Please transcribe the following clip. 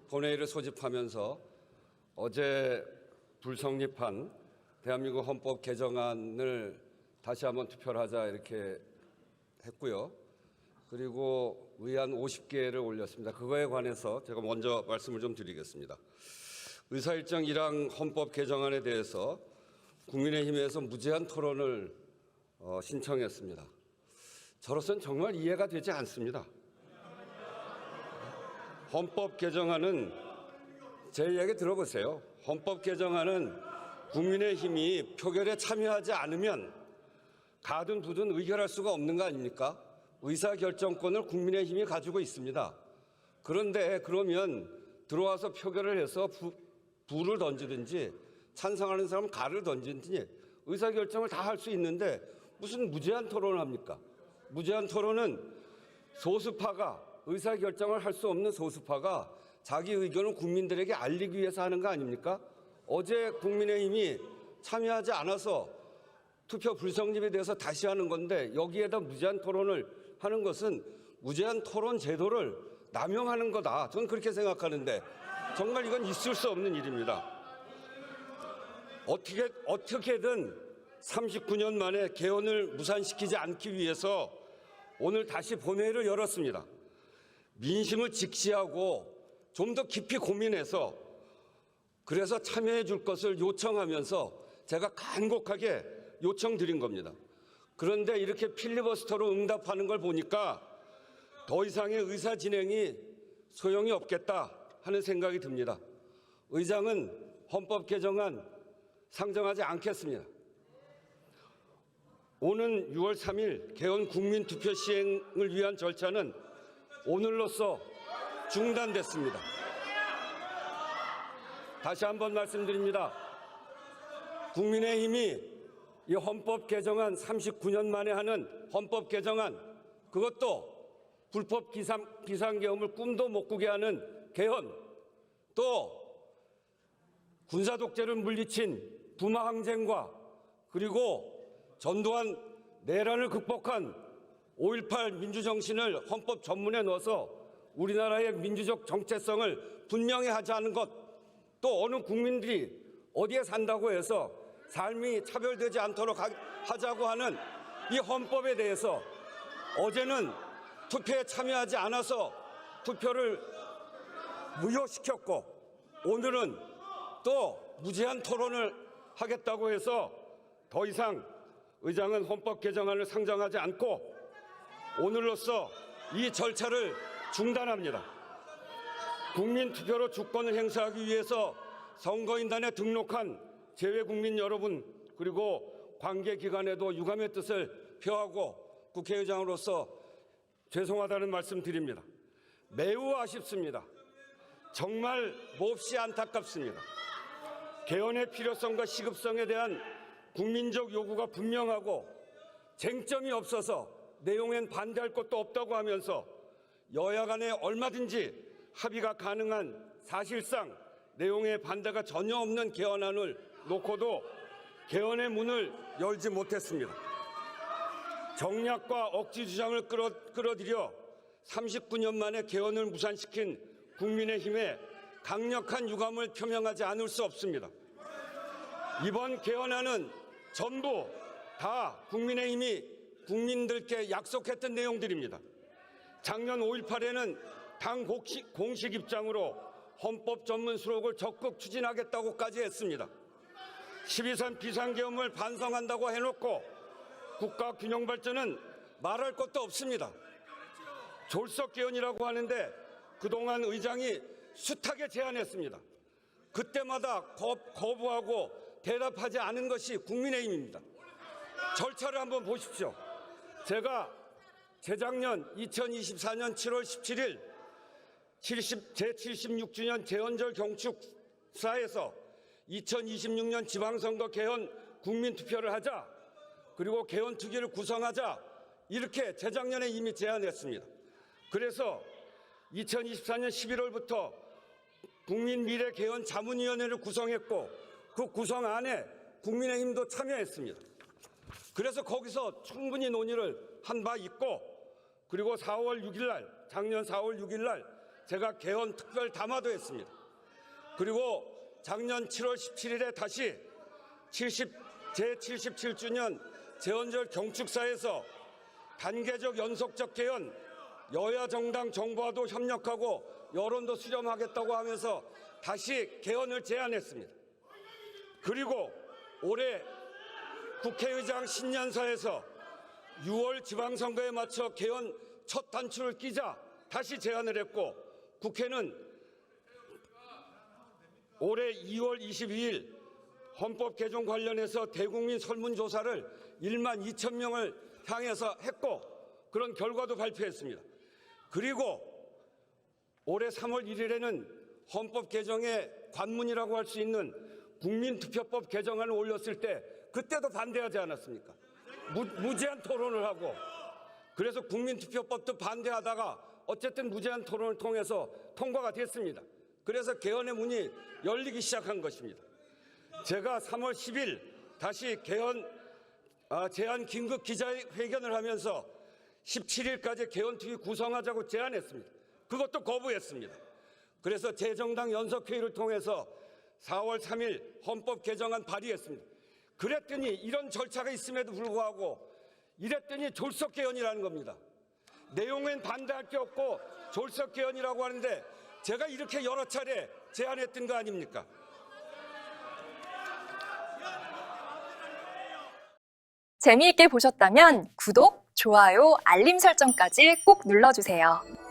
본회의를 소집하면서 어제 불성립한 대한민국 헌법 개정안을 다시 한번 투표를 하자 이렇게 했고요. 그리고 의안 50개를 올렸습니다. 그거에 관해서 제가 먼저 말씀을 좀 드리겠습니다. 의사일정 1항 헌법 개정안에 대해서 국민의힘에서 무제한 토론을 신청했습니다. 저로서는 정말 이해가 되지 않습니다. 헌법 개정안은 제 이야기 들어보세요. 헌법 개정안은 국민의힘이 표결에 참여하지 않으면 가든 두든 의결할 수가 없는 거 아닙니까? 의사결정권을 국민의힘이 가지고 있습니다. 그런데 그러면 들어와서 표결을 해서 부를 던지든지 찬성하는 사람은 가를 던지든지 의사결정을 다 할 수 있는데 무슨 무제한 토론을 합니까? 무제한 토론은 소수파가 의사결정을 할 수 없는 소수파가 자기 의견을 국민들에게 알리기 위해서 하는 거 아닙니까? 어제 국민의힘이 참여하지 않아서 투표 불성립에 대해서 다시 하는 건데 여기에다 무제한 토론을 하는 것은 무제한 토론 제도를 남용하는 거다. 저는 그렇게 생각하는데 정말 이건 있을 수 없는 일입니다. 어떻게든 39년 만에 개헌을 무산시키지 않기 위해서 오늘 다시 본회의를 열었습니다. 민심을 직시하고 좀 더 깊이 고민해서 그래서 참여해 줄 것을 요청하면서 제가 간곡하게 요청드린 겁니다. 그런데 이렇게 필리버스터로 응답하는 걸 보니까 더 이상의 의사 진행이 소용이 없겠다 하는 생각이 듭니다. 의장은 헌법 개정안 상정하지 않겠습니다. 오는 6월 3일 개헌 국민투표 시행을 위한 절차는 오늘로써 중단됐습니다. 다시 한번 말씀드립니다. 국민의힘이 이 헌법 개정안 39년 만에 하는 헌법 개정안 그것도 불법 비상계엄을 꿈도 못 꾸게 하는 개헌 또 군사독재를 물리친 부마항쟁과 그리고 전두환 내란을 극복한 5.18 민주정신을 헌법 전문에 넣어서 우리나라의 민주적 정체성을 분명히 하자는 것 또 어느 국민들이 어디에 산다고 해서 삶이 차별되지 않도록 하자고 하는 이 헌법에 대해서 어제는 투표에 참여하지 않아서 투표를 무효시켰고 오늘은 또 무제한 토론을 하겠다고 해서 더 이상 의장은 헌법 개정안을 상정하지 않고 오늘로써 이 절차를 중단합니다. 국민투표로 주권을 행사하기 위해서 선거인단에 등록한 재외국민 여러분 그리고 관계기관에도 유감의 뜻을 표하고 국회의장으로서 죄송하다는 말씀 드립니다. 매우 아쉽습니다. 정말 몹시 안타깝습니다. 개헌의 필요성과 시급성에 대한 국민적 요구가 분명하고 쟁점이 없어서 내용엔 반대할 것도 없다고 하면서 여야 간에 얼마든지 합의가 가능한 사실상 내용에 반대가 전혀 없는 개헌안을 놓고도 개헌의 문을 열지 못했습니다. 정략과 억지 주장을 끌어들여 39년 만에 개헌을 무산시킨 국민의힘에 강력한 유감을 표명하지 않을 수 없습니다. 이번 개헌안은 전부 다 국민의힘이 국민들께 약속했던 내용들입니다. 작년 5.18에는 당 공식 입장으로 헌법 전문 수록을 적극 추진하겠다고까지 했습니다. 12.3 비상계엄을 반성한다고 해놓고 국가균형발전은 말할 것도 없습니다. 졸속개헌이라고 하는데 그동안 의장이 숱하게 제안했습니다. 그때마다 거부하고 대답하지 않은 것이 국민의힘입니다. 절차를 한번 보십시오. 제가 재작년 2024년 7월 17일 제76주년 제헌절 경축사에서 2026년 지방선거 개헌 국민투표를 하자 그리고 개헌특위를 구성하자 이렇게 재작년에 이미 제안했습니다. 그래서 2024년 11월부터 국민미래개헌자문위원회를 구성했고 그 구성 안에 국민의힘도 참여했습니다. 그래서 거기서 충분히 논의를 한 바 있고 그리고 4월 6일 날 작년 4월 6일 날 제가 개헌 특별 담화도 했습니다. 그리고 작년 7월 17일에 다시 제77주년 재헌절 경축사에서 단계적 연속적 개헌, 여야 정당 정부와도 협력하고 여론도 수렴하겠다고 하면서 다시 개헌을 제안했습니다. 그리고 올해 국회의장 신년사에서 6월 지방선거에 맞춰 개헌 첫 단추를 끼자 다시 제안을 했고, 국회는 올해 2월 22일 헌법 개정 관련해서 대국민 설문조사를 1만 2천 명을 향해서 했고, 그런 결과도 발표했습니다. 그리고 올해 3월 1일에는 헌법 개정의 관문이라고 할 수 있는 국민투표법 개정안을 올렸을 때 그때도 반대하지 않았습니까? 무제한 토론을 하고, 그래서 국민투표법도 반대하다가 어쨌든 무제한 토론을 통해서 통과가 됐습니다. 그래서 개헌의 문이 열리기 시작한 것입니다. 제가 3월 10일 다시 개헌 제안 긴급 기자회견을 하면서 17일까지 개헌특위 구성하자고 제안했습니다. 그것도 거부했습니다. 그래서 재정당 연석회의를 통해서 4월 3일 헌법 개정안 발의했습니다. 그랬더니 이런 절차가 있음에도 불구하고 이랬더니 졸속 개헌이라는 겁니다. 내용엔 반대할 게 없고 졸속 개헌이라고 하는데 제가 이렇게 여러 차례 제안했던 거 아닙니까? 재미있게 보셨다면 구독, 좋아요, 알림 설정까지 꼭 눌러주세요.